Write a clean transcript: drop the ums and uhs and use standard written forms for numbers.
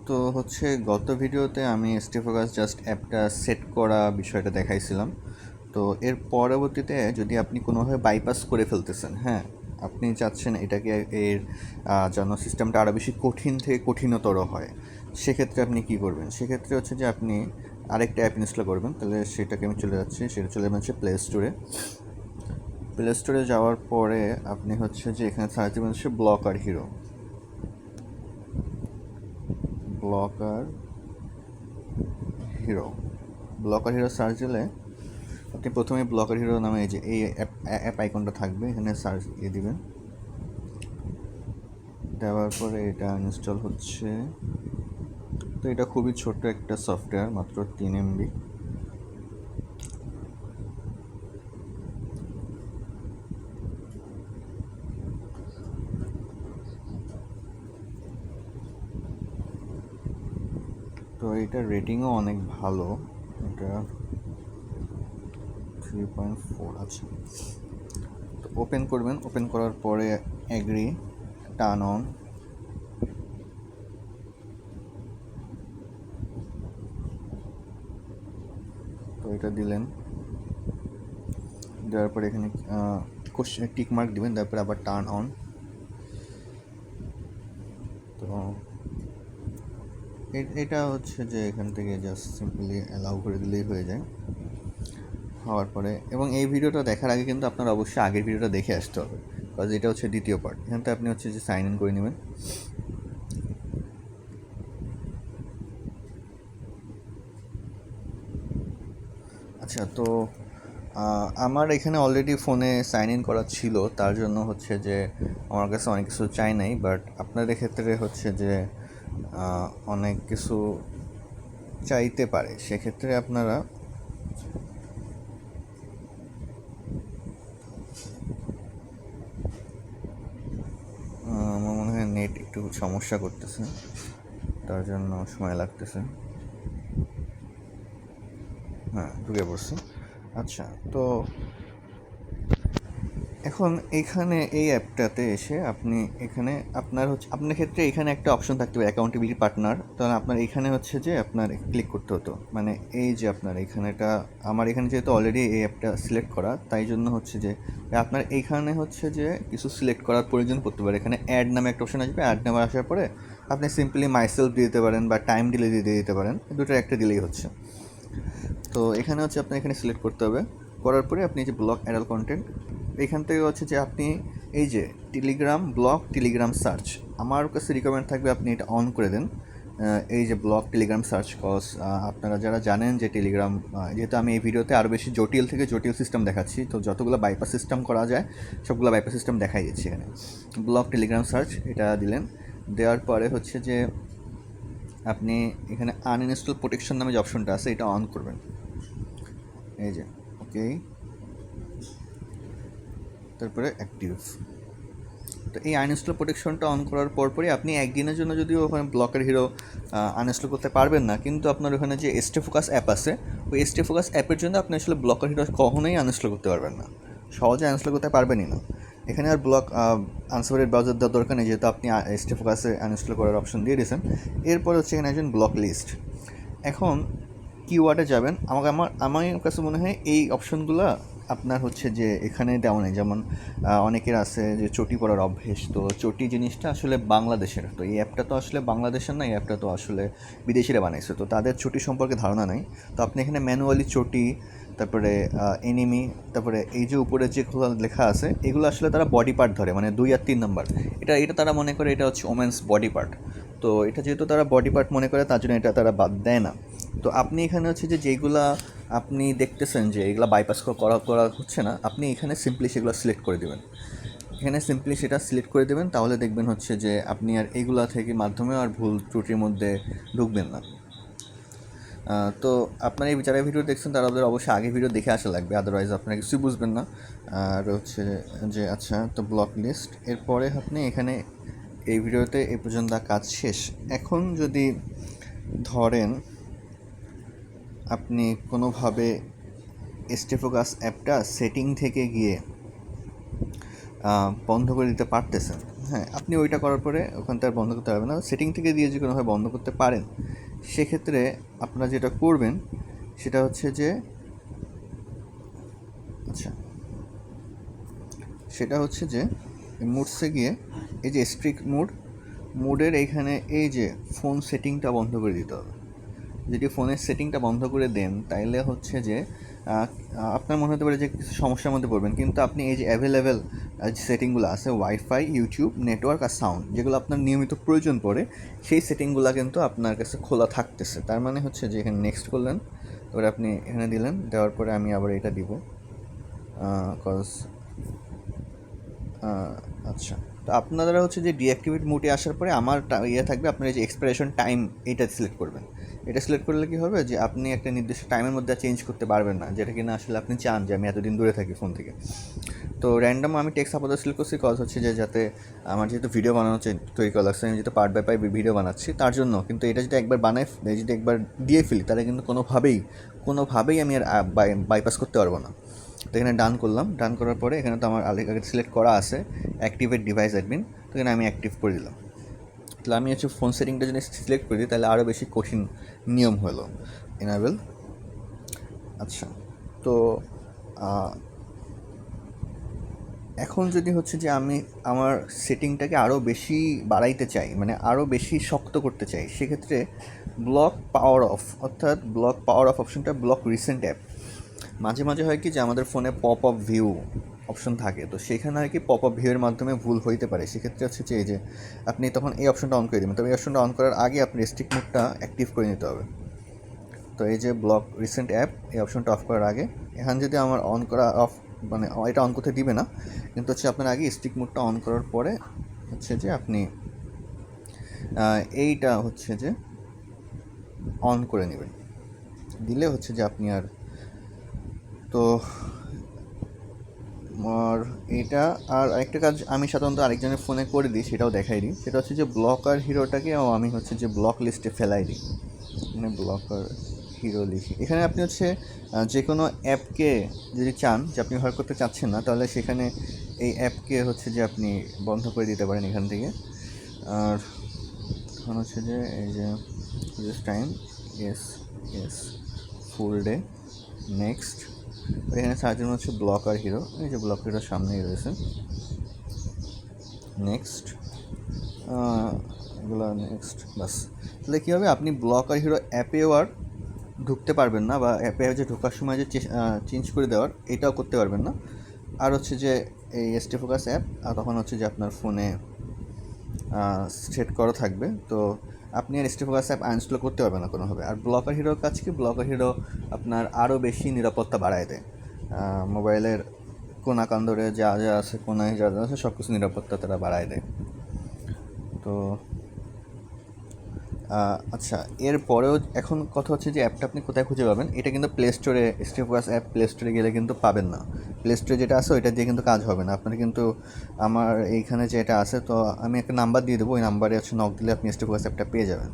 তো হচ্ছে গত ভিডিওতে আমি স্টেফোকাস জাস্ট অ্যাপটা সেট করা বিষয়টা দেখাইছিলাম। তো এর পরবর্তীতে যদি আপনি কোনোভাবে বাইপাস করে ফেলতেছেন, হ্যাঁ, আপনি চাচ্ছেন এটাকে এর যেন সিস্টেমটা আরও বেশি কঠিন থেকে কঠিনতর হয়, সেক্ষেত্রে আপনি কী করবেন? সেক্ষেত্রে হচ্ছে যে আপনি আরেকটা অ্যাপ ইনস্টল করবেন। তাহলে সেটাকে আমি চলে যাচ্ছি, সেটা চলে যাচ্ছে প্লে স্টোরে। প্লে স্টোরে যাওয়ার পরে আপনি হচ্ছে যে এখানে সার্চ দেবেন হচ্ছে blocker hero. Blocker hero blocker hero search দিলে আপনি প্রথমে ব্লকার হিরো নামে এই যে এই অ্যাপ আইকনটা থাকবে, এখানে সার্চ দিয়ে দিবেন। দেওয়ার পরে এটা ইনস্টল হচ্ছে। তো এটা খুবই ছোট্ট একটা সফটওয়্যার, মাত্র 3 MB। তো এটার রেটিংও অনেক ভালো, এটা 3.4 আছে। তো ওপেন করবেন, ওপেন করার পরে অ্যাগ্রি, টার্ন অন। তো এটা দিলেন, দেওয়ার পরে এখানে টিক মার্ক দিবেন, তারপরে আবার টার্ন অন। তো এটা হচ্ছে যে এখান থেকে জাস্ট সিম্পলি অ্যালাউ করে দিলেই হয়ে যায়। হওয়ার পরে, এবং এই ভিডিওটা দেখার আগে কিন্তু আপনার অবশ্যই আগের ভিডিওটা দেখে আসতে হবে, কারণ এটা হচ্ছে দ্বিতীয় পার্ট। এখান থেকে আপনি হচ্ছে যে সাইন ইন করে নেবেন। আচ্ছা, তো আমার এখানে অলরেডি ফোনে সাইন ইন করা ছিল, তার জন্য হচ্ছে যে আমার কাছে অনেক কিছু চাই নাই। বাট আপনাদের ক্ষেত্রে হচ্ছে যে অনেক কিছু চাইতে পারে, সেক্ষেত্রে আপনারা আমার মনে হয় নেট একটু সমস্যা করতেছে, তার জন্য সময় লাগতেছে। হ্যাঁ, ঢুকে পড়ছি। আচ্ছা, তো এখন এখানে এই অ্যাপটাতে এসে আপনি এখানে আপনার হচ্ছে আপনার ক্ষেত্রে এখানে একটা অপশন থাকতে পারে অ্যাকাউন্টেবিলিটি পার্টনার। তাহলে আপনার এখানে হচ্ছে যে আপনার ক্লিক করতে হতো, মানে এই যে আপনার এখানেটা, আমার এখানে যেহেতু অলরেডি এই অ্যাপটা সিলেক্ট করা, তাই জন্য হচ্ছে যে আপনার এইখানে হচ্ছে যে কিছু সিলেক্ট করার প্রয়োজন পড়তে পারে। এখানে অ্যাড নামে একটা অপশন আসবে, অ্যাড নামে আসার পরে আপনি সিম্পলি মাইসেলফ দিয়ে দিতে পারেন বা টাইম ডিলে দিয়ে দিতে পারেন, দুটোর একটা দিলেই হচ্ছে। তো এখানে হচ্ছে আপনি এখানে সিলেক্ট করতে হবে, করার পরে আপনি যে ব্লক অ্যাডাল কন্টেন্ট, এখান থেকে হচ্ছে যে আপনি এই যে টেলিগ্রাম সার্চ, আমার কাছে রিকমেন্ড থাকবে আপনি এটা অন করে দেন। এই যে ব্লক টেলিগ্রাম সার্চ, কজ আপনারা যারা জানেন যে টেলিগ্রাম, যেহেতু আমি এই ভিডিওতে আরও বেশি জটিল থেকে জটিল সিস্টেম দেখাচ্ছি, তো যতগুলো বাইপাস সিস্টেম করা যায় সবগুলো বাইপাস সিস্টেম দেখাই দিচ্ছি এখানে। ব্লক টেলিগ্রাম সার্চ এটা দিলেন, দেওয়ার পরে হচ্ছে যে আপনি এখানে আনইনস্টল প্রোটেকশন নামে যে অপশনটা আছে এটা অন করবেন, এই যে ওকে, তারপরে অ্যাক্টিভ। তো এই আনইনস্টল প্রোটেকশনটা অন করার পরপরই আপনি একদিনের জন্য যদিও ওখানে ব্লকার হিরো আনইনস্টল করতে পারবেন না, কিন্তু আপনার ওখানে যে স্টেফোকাস অ্যাপ আছে, ওই স্টেফোকাস অ্যাপের জন্য আপনি আসলে ব্লকার হিরো কখনোই আনইনস্টল করতে পারবেন না, সহজে আনইনস্টল করতে পারবেনই না। এখানে আর ব্লক আনসারের ব্রাউজার দেওয়ার দরকার নেই, যেহেতু আপনি স্টেফোকাসে আনইনস্টল করার অপশন দিয়ে দিয়েছেন। এরপর হচ্ছে এখানে একজন ব্লক লিস্ট। এখন কিওয়ার্ডে যাবেন, আমার কাছে মনে হয় এই অপশনগুলো আপনার হচ্ছে যে এখানে দেওয়া নেই। যেমন অনেকের আছে যে চটি পরার অভ্যেস, তো চটি জিনিসটা আসলে বাংলাদেশের, তো এই অ্যাপটা তো আসলে বাংলাদেশের না, এই অ্যাপটা তো আসলে বিদেশিরা বানাইছে, তো তাদের চটি সম্পর্কে ধারণা নেই। তো আপনি এখানে ম্যানুয়ালি চটি, তারপরে এনিমি, তারপরে এই যে উপরে যেগুলো লেখা আছে এগুলো আসলে তারা বডি পার্ট ধরে, মানে 2 আর 3 নম্বর, এটা তারা মনে করে এটা হচ্ছে ওমেন্স বডি পার্ট। তো এটা যেহেতু তারা বডি পার্ট মনে করে, তার জন্য এটা তারা বাদ দেয় না। তো আপনি এখানে হচ্ছে যে যেইগুলা আপনি দেখতেছেন যে এগুলো বাইপাস করা করা হচ্ছে না, আপনি এখানে সিম্পলি সেগুলো সিলেক্ট করে দেবেন। এখানে সিম্পলি সেটা সিলেক্ট করে দেবেন, তাহলে দেখবেন হচ্ছে যে আপনি আর এইগুলা থেকে মাধ্যমেও আর ভুল ত্রুটির মধ্যে ঢুকবেন না। তো আপনার এই যারা ভিডিও দেখছেন তারা ওদের অবশ্যই আগে ভিডিও দেখে আসা লাগবে, আদারওয়াইজ আপনারা কিছুই বুঝবেন না। আর হচ্ছে যে আচ্ছা, তো ব্লক লিস্ট এরপরে আপনি এখানে এই ভিডিওতে এই পর্যন্ত কাজ শেষ। এখন যদি ধরেন আপনি কোনোভাবে স্টেফোকাস অ্যাপটা সেটিং থেকে গিয়ে বন্ধ করে দিতে পারতেছেন, হ্যাঁ, আপনি ওইটা করার পরে ওখান থেকে আর বন্ধ করতে পারবেন না, সেটিং থেকে দিয়ে যে কোনোভাবে বন্ধ করতে পারেন। সেক্ষেত্রে আপনারা যেটা করবেন সেটা হচ্ছে যে আচ্ছা সেটা হচ্ছে যে মুডসে গিয়ে এই যে স্ট্রিক্ট মুডের এইখানে এই যে ফোন সেটিংটা বন্ধ করে দিতে হবে। যদি ফোনের সেটিংটা বন্ধ করে দেন তাইলে হচ্ছে যে আপনার মনে হতে পারে যে কিছু সমস্যার মধ্যে পড়বেন, কিন্তু আপনি এই যে অ্যাভেলেবেল যে সেটিংগুলো আছে ওয়াইফাই, ইউটিউব, নেটওয়ার্ক আর সাউন্ড, যেগুলো আপনার নিয়মিত প্রয়োজন পড়ে, সেই সেটিংগুলো কিন্তু আপনার কাছে খোলা থাকতেছে। তার মানে হচ্ছে যে এখানে নেক্সট করলেন, এবার আপনি এখানে দিলেন, দেওয়ার পরে আমি আবার এটা দিব কজ আচ্ছা। তো আপনারা হচ্ছে যে ডিঅ্যাক্টিভেট মোডে আসার পরে আমার ইয়ে থাকবে, আপনার এই যে এক্সপায়ারেশন টাইম এইটা সিলেক্ট করবেন। এটা সিলেক্ট করলে কী হবে যে আপনি একটা নির্দিষ্ট টাইমের মধ্যে চেঞ্জ করতে পারবেন না, যেটা কিনা আসলে আপনি চান যে আমি এতদিন দূরে থাকি ফোন থেকে। তো র্যান্ডম আমি টেক্সট আপাতত সিলেক্ট করছি, কজ হচ্ছে যে যাতে আমার যেহেতু ভিডিও বানানো তৈরি করা লাগছে, আমি যেহেতু পার্ট বাই পার্ট ভিডিও বানাচ্ছি তার জন্য। কিন্তু এটা যদি একবার বানাই, যদি একবার দিয়ে ফেলি, তাহলে কিন্তু কোনোভাবেই আমি আর বাইপাস করতে পারবো না। তো এখানে ডান করলাম, ডান করার পরে এখানে তো আমার আগে সিলেক্ট করা আছে অ্যাক্টিভেট ডিভাইস অ্যাডমিন, তো এখানে আমি অ্যাক্টিভ করে দিলাম। তাহলে আমি হচ্ছে ফোন সেটিংটা যদি সিলেক্ট করি তাহলে আরও বেশি কঠিন নিয়ম হলো এনাবেল। আচ্ছা, তো এখন যদি হচ্ছে যে আমি আমার সেটিংটাকে আরও বেশি বাড়াইতে চাই, মানে আরও বেশি শক্ত করতে চাই, সেক্ষেত্রে ব্লক পাওয়ার অফ, অর্থাৎ ব্লক পাওয়ার অফ অপশনটা ব্লক রিসেন্ট অ্যাপ। মাঝে মাঝে হয় কি যে আমাদের ফোনে পপ আপ ভিউ অপশন থাকে, তো সেখানে আর কি পপ আপ ভিউয়ের মাধ্যমে ভুল হইতে পারে। সেক্ষেত্রে হচ্ছে যে এই যে আপনি তখন এই অপশনটা অন করে দেবেন, তবে এই অপশনটা অন করার আগে আপনি রেস্ট্রিক্ট মোডটা অ্যাক্টিভ করে নিতে হবে। তো এই যে ব্লক রিসেন্ট অ্যাপ, এই অপশনটা অফ করার আগে এখানে যদি আমার অন করা অফ, মানে এটা অন করতে দিবে না, কিন্তু হচ্ছে আপনার আগে স্টিক মোডটা অন করার পরে হচ্ছে যে আপনি এইটা হচ্ছে যে অন করে নেবেন, দিলে হচ্ছে যে আপনি আর তো আর এটা আর আরেকটা কাজ আমি সাধারণত আরেকজনের ফোনে করে দিই, সেটাও দেখাই দিই। সেটা হচ্ছে যে ব্লকার হিরোটাকেও আমি হচ্ছে যে ব্লক লিস্টে ফেলাই দিই, মানে ব্লকার হিরো লিখি। এখানে আপনি হচ্ছে যে কোনো অ্যাপকে যদি চান যে আপনি ব্যবহার করতে চাচ্ছেন না, তাহলে সেখানে এই অ্যাপকে হচ্ছে যে আপনি বন্ধ করে দিতে পারেন এখান থেকে। আর এখন হচ্ছে যে এই যে টাইম, এস ফুল ডে, নেক্সট, এখানে সার্চ হচ্ছে ব্লকার হিরো, এই যে ব্লক হিরোর সামনেই রয়েছে, নেক্সট, এগুলো নেক্সট, বাস। তাহলে কী হবে, আপনি ব্লকার হিরো অ্যাপেও আর ঢুকতে পারবেন না, বা অ্যাপে যে ঢোকার সময় যে চেঞ্জ করে দেওয়ার এটাও করতে পারবেন না। আর হচ্ছে যে এই এসটি ফোকাস অ্যাপ, আর তখন হচ্ছে যে আপনার ফোনে সেট করা থাকবে, তো আপনি আর এসটি ফোকাস অ্যাপ আনইনস্টল করতে পারবেন না কোনোভাবে। আর ব্লকার হিরোর কাজ কি, ব্লকার হিরো আপনার আরও বেশি নিরাপত্তা বাড়ায় দেয়। মোবাইলের কোনা কান্দরে যা যা আছে, কোনায় যা যা আছে সব কিছু নিরাপত্তা তারা বাড়ায় দেয়। তো আচ্ছা, এরপরেও এখন কথা হচ্ছে যে অ্যাপটা আপনি কোথায় খুঁজে পাবেন। এটা কিন্তু প্লে স্টোরে, এসটি ফোকাস অ্যাপ প্লে স্টোরে গেলে কিন্তু পাবেন না। প্লে স্টোরে যেটা আছে ওইটা দিয়ে কিন্তু কাজ হবে না আপনার, কিন্তু আমার এইখানে যেটা আছে, তো আমি একটা নাম্বার দিয়ে দেবো, ওই নাম্বারে হচ্ছে নক দিলে আপনি এসটি ফোকাস অ্যাপটা পেয়ে যাবেন।